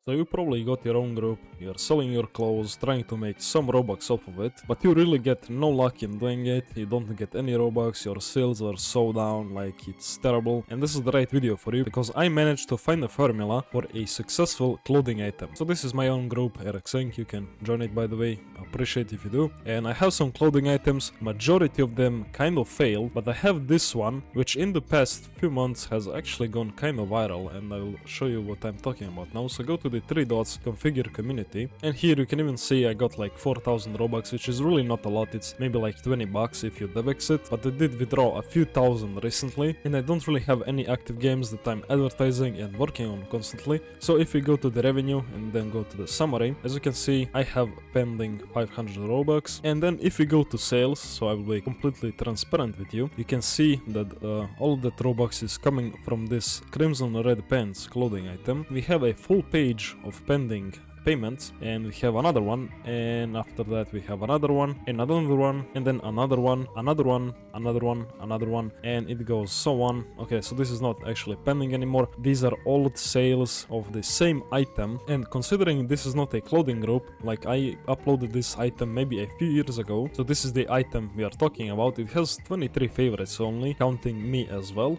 So you probably got your own group, you're selling your clothes, trying to make some Robux off of it, but you really get no luck in doing it, you don't get any Robux, your sales are so down, like it's terrible, and this is the right video for you, because I managed to find a formula for a successful clothing item. So this is my own group, ErExx, you can join it by the way, appreciate if you do, and I have some clothing items, majority of them kind of fail, but I have this one, which in the past few months has actually gone kind of viral, and I will show you what I'm talking about now. So go to the three dots, configure community, and here you can even see I got like 4,000 Robux, which is really not a lot, it's maybe like 20 bucks if you DevEx it, but I did withdraw a few thousand recently, and I don't really have any active games that I'm advertising and working on constantly. So if we go to the revenue and then go to the summary, as you can see I have pending 500 Robux, and then if we go to sales, so I will be completely transparent with you, you can see that all of that Robux is coming from this crimson red pants clothing item. We have a full page of pending payments, and we have another one, and after that we have another one, and another one, and then another one, another one, another one, another one, and it goes so on. Okay, so this is not actually pending anymore, these are old sales of the same item, and considering this is not a clothing group, like I uploaded this item maybe a few years ago, so this is the item we are talking about. It has 23 favorites only, counting me as well.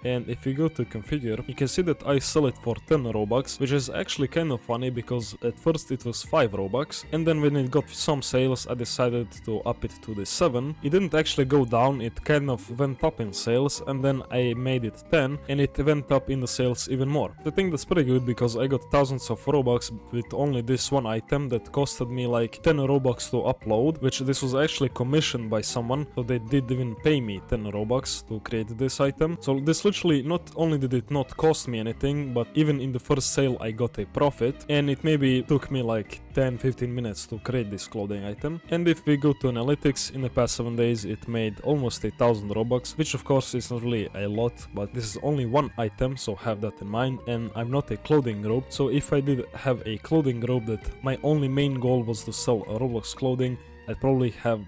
And if you go to configure, you can see that I sell it for 10 Robux, which is actually kind of funny because at first it was 5 Robux, and then when it got some sales I decided to up it to the 7. It didn't actually go down, it kind of went up in sales, and then I made it 10 and it went up in the sales even more. I think that's pretty good because I got thousands of Robux with only this one item that costed me like 10 Robux to upload, which this was actually commissioned by someone, so they did even pay me 10 Robux to create this item. So this literally, not only did it not cost me anything, but even in the first sale I got a profit, and it maybe took me like 10-15 minutes to create this clothing item. And if we go to analytics, in the past 7 days it made almost 1,000 Robux, which of course is not really a lot, but this is only one item, so have that in mind. And I'm not a clothing group, so if I did have a clothing group that my only main goal was to sell Roblox clothing, I'd probably have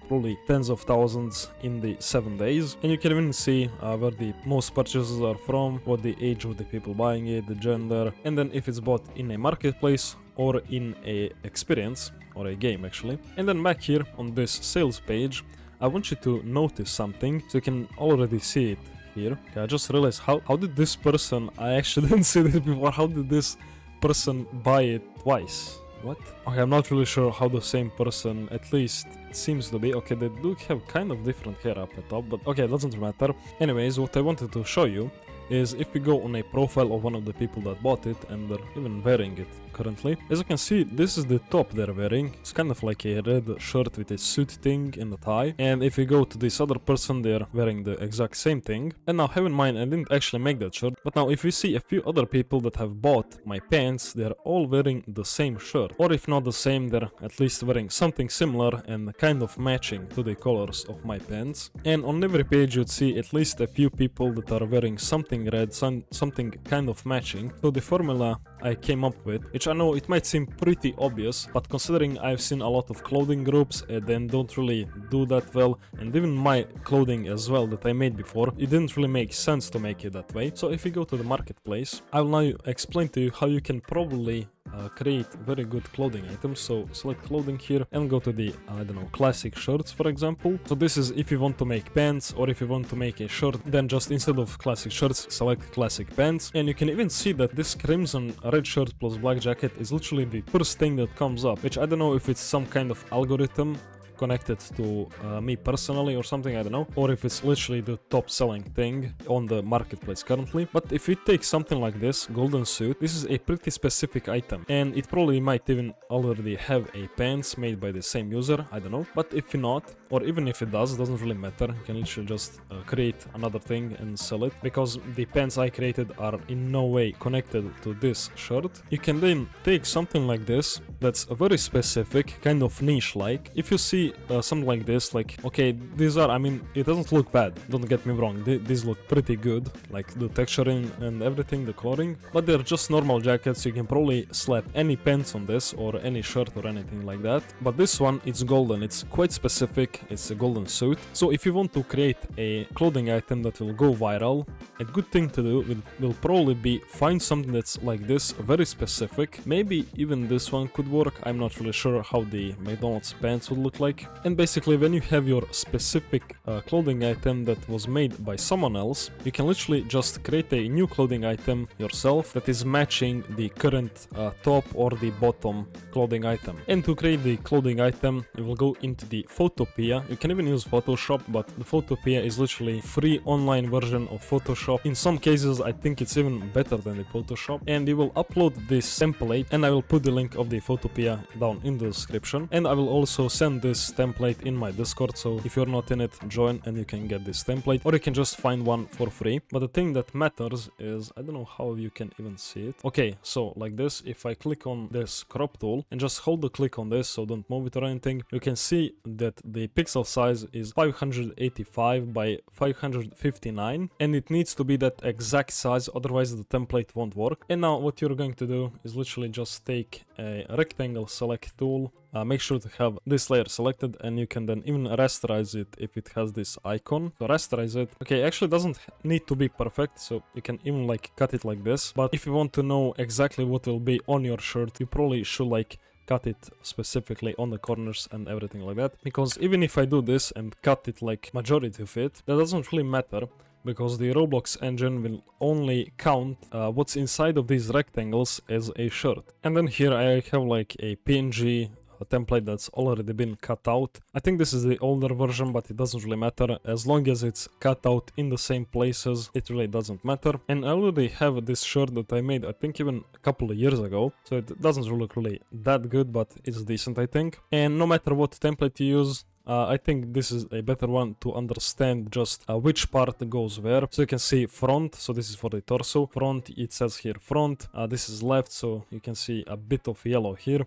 tens of thousands in the 7 days. And you can even see where the most purchases are from, what the age of the people buying it, the gender, and then if it's bought in a marketplace or in a experience or a game actually. And then back here on this sales page, I want you to notice something, so you can already see it here. Okay, I just realized how did this person, I actually didn't see this before, how did this person buy it twice? What? Okay, I'm not really sure how the same person, at least it seems to be. Okay, they do have kind of different hair up at top, but okay, it doesn't matter. Anyways, what I wanted to show you is if we go on a profile of one of the people that bought it, and they're even wearing it currently. As you can see, this is the top they're wearing. It's kind of like a red shirt with a suit thing and a tie. And if we go to this other person, they're wearing the exact same thing. And now have in mind, I didn't actually make that shirt, but now if we see a few other people that have bought my pants, they're all wearing the same shirt. Or if not the same, they're at least wearing something similar and kind of matching to the colors of my pants. And on every page you'd see at least a few people that are wearing something red, something kind of matching. So the formula I came up with, which I know it might seem pretty obvious, but considering I've seen a lot of clothing groups and then don't really do that well, and even my clothing as well that I made before, it didn't really make sense to make it that way. So if we go to the marketplace, I will now explain to you how you can probably create very good clothing items. So select clothing here and go to the I don't know, classic shirts for example. So this is if you want to make pants, or if you want to make a shirt, then just instead of classic shirts select classic pants. And you can even see that this crimson red shirt plus black jacket is literally the first thing that comes up, which I don't know if it's some kind of algorithm connected to me personally or something, I don't know, or if it's literally the top selling thing on the marketplace currently. But if we take something like this golden suit, this is a pretty specific item, and it probably might even already have a pants made by the same user, I don't know. But if not, or even if it does, it doesn't really matter, you can literally just create another thing and sell it, because the pants I created are in no way connected to this shirt. You can then take something like this that's very specific, kind of niche like. If you see see something like this, like, okay, these are, I mean, it doesn't look bad, don't get me wrong, these look pretty good, like the texturing and everything, the coloring, but they're just normal jackets. You can probably slap any pants on this or any shirt or anything like that, but this one, it's golden, it's quite specific, it's a golden suit. So if you want to create a clothing item that will go viral, a good thing to do will probably be find something that's like this, very specific. Maybe even this one could work, I'm not really sure how the McDonald's pants would look like. And basically when you have your specific clothing item that was made by someone else, you can literally just create a new clothing item yourself that is matching the current top or the bottom clothing item. And to create the clothing item, you will go into the Photopea. You can even use Photoshop, but the Photopea is literally free online version of Photoshop. In some cases, I think it's even better than the Photoshop. And you will upload this template, and I will put the link of the Photopea down in the description. And I will also send this template in my Discord, so if you're not in it, join and you can get this template, or you can just find one for free. But the thing that matters is, I don't know how you can even see it. Okay, so like this, if I click on this crop tool and just hold the click on this, so don't move it or anything, you can see that the pixel size is 585 by 559, and it needs to be that exact size, otherwise the template won't work. And now what you're going to do is literally just take a rectangle select tool, make sure to have this layer selected, and you can then even rasterize it if it has this icon. So rasterize it. Okay, actually doesn't need to be perfect, so you can even like cut it like this. But if you want to know exactly what will be on your shirt, you probably should like cut it specifically on the corners and everything like that. Because even if I do this and cut it like majority of it, that doesn't really matter, because the Roblox engine will only count what's inside of these rectangles as a shirt. And then here I have like a PNG template that's already been cut out. I think this is the older version, but it doesn't really matter. As long as it's cut out in the same places, it really doesn't matter. And I already have this shirt that I made, I think even a couple of years ago, so it doesn't look really that good, but it's decent, I think. And no matter what template you use, I think this is a better one to understand just which part goes where. So you can see front, so this is for the torso. Front, it says here front. This is left, so you can see a bit of yellow here.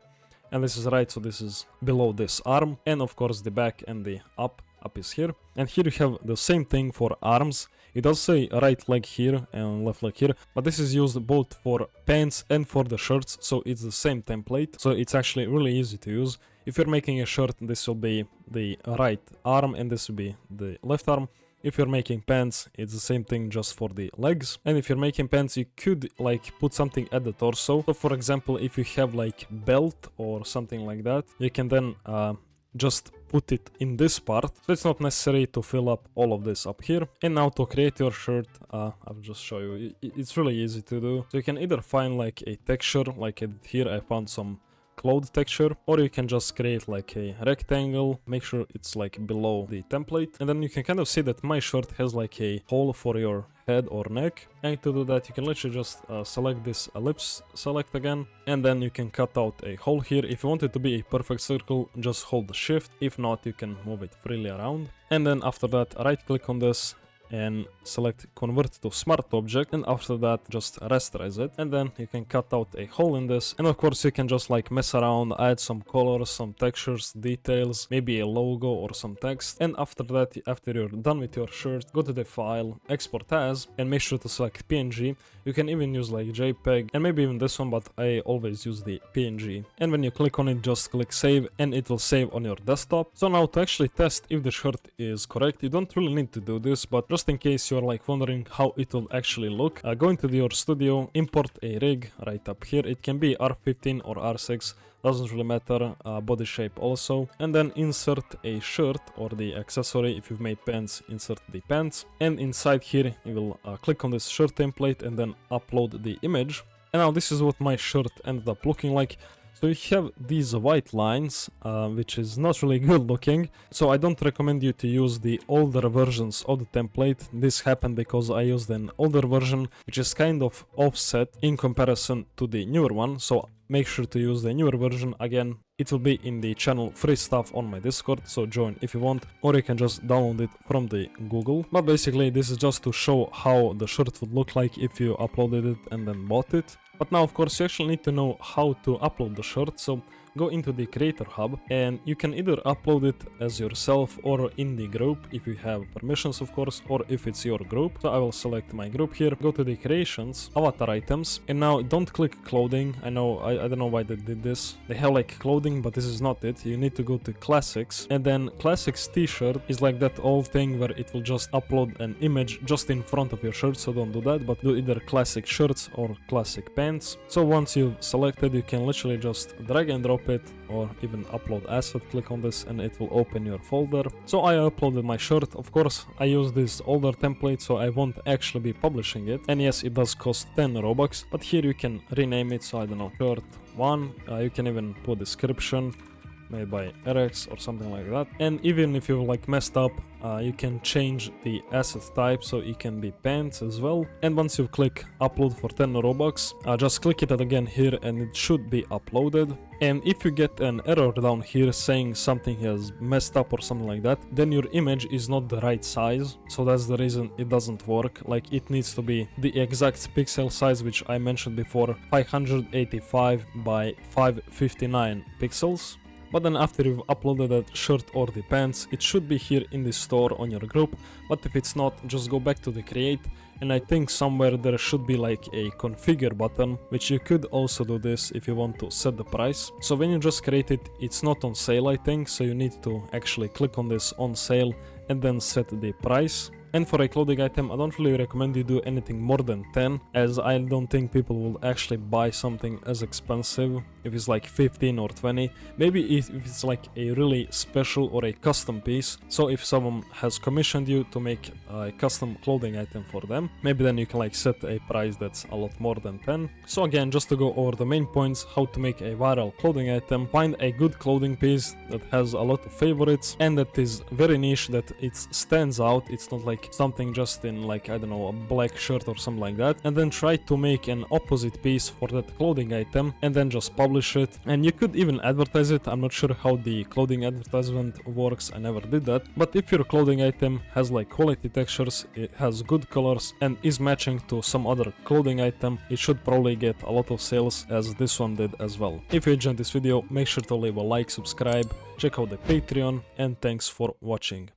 And this is right, so this is below this arm. And of course the back and the up is here. And here you have the same thing for arms. It does say right leg here and left leg here, but this is used both for pants and for the shirts, so it's the same template. So it's actually really easy to use. If you're making a shirt, this will be the right arm and this will be the left arm. If you're making pants, it's the same thing just for the legs. And if you're making pants, you could like put something at the torso. So for example, if you have like belt or something like that, you can then just put it in this part. So it's not necessary to fill up all of this up here. And now to create your shirt, I'll just show you. It's really easy to do. So you can either find like a texture, like here I found some cloth texture, or you can just create like a rectangle, make sure it's like below the template, and then you can kind of see that my shirt has like a hole for your head or neck. And to do that, you can literally just select this ellipse, select again, and then you can cut out a hole here. If you want it to be a perfect circle, just hold shift. If not, you can move it freely around. And then after that, right click on this and select convert to smart object, and after that just rasterize it, and then you can cut out a hole in this. And of course you can just like mess around, add some colors, some textures, details, maybe a logo or some text. And after that, after you're done with your shirt, go to the file, export as, and make sure to select PNG. You can even use like JPEG and maybe even this one, but I always use the PNG. And when you click on it, just click save and it will save on your desktop. So now to actually test if the shirt is correct, you don't really need to do this, but just in case you're like wondering how it will actually look, go into your studio, import a rig right up here. It can be R15 or R6, doesn't really matter, body shape also. And then insert a shirt or the accessory. If you've made pants, insert the pants. And inside here, you will click on this shirt template and then upload the image. And now this is what my shirt ended up looking like. So you have these white lines, which is not really good looking. So I don't recommend you to use the older versions of the template. This happened because I used an older version, which is kind of offset in comparison to the newer one. So make sure to use the newer version. Again, it will be in the channel free stuff on my Discord, so join if you want, or you can just download it from the Google. But basically this is just to show how the shirt would look like if you uploaded it and then bought it. But now of course you actually need to know how to upload the shirt. So go into the creator hub, and you can either upload it as yourself or in the group if you have permissions, of course, or if it's your group. So I will select my group here, go to the creations, avatar items, and now don't click clothing. I know, I don't know why they did this. They have like clothing, but this is not it. You need to go to classics, and then classics t-shirt is like that old thing where it will just upload an image just in front of your shirt, so don't do that, but do either classic shirts or classic pants. So once you've selected, you can literally just drag and drop it, or even upload asset, click on this and it will open your folder. So I uploaded my shirt. Of course, I use this older template, so I won't actually be publishing it, and yes, it does cost 10 Robux, but here you can rename it, so I don't know, shirt 1. You can even put description made by ErExx or something like that. And even if you like messed up, you can change the asset type, so it can be pants as well. And once you click upload for 10 Robux, just click it again here and it should be uploaded. And if you get an error down here saying something has messed up or something like that, then your image is not the right size, so that's the reason it doesn't work. Like, it needs to be the exact pixel size, which I mentioned before, 585 by 559 pixels. But then after you've uploaded that shirt or the pants, it should be here in the store on your group. But if it's not, just go back to the create, and I think somewhere there should be like a configure button, which you could also do this if you want to set the price. So when you just create it, it's not on sale, I think, so you need to actually click on this on sale and then set the price. And for a clothing item, I don't really recommend you do anything more than 10, as I don't think people will actually buy something as expensive if it's like 15 or 20. Maybe if it's like a really special or a custom piece. So if someone has commissioned you to make a custom clothing item for them, maybe then you can like set a price that's a lot more than 10. So again, just to go over the main points, how to make a viral clothing item: find a good clothing piece that has a lot of favorites and that is very niche, that it stands out. It's not like something just in like, I don't know, a black shirt or something like that. And then try to make an opposite piece for that clothing item and then just publish it. And you could even advertise it. I'm not sure how the clothing advertisement works, I never did that. But if your clothing item has like quality textures, it has good colors and is matching to some other clothing item, it should probably get a lot of sales, as this one did as well. If you enjoyed this video, make sure to leave a like, subscribe, check out the Patreon, and thanks for watching.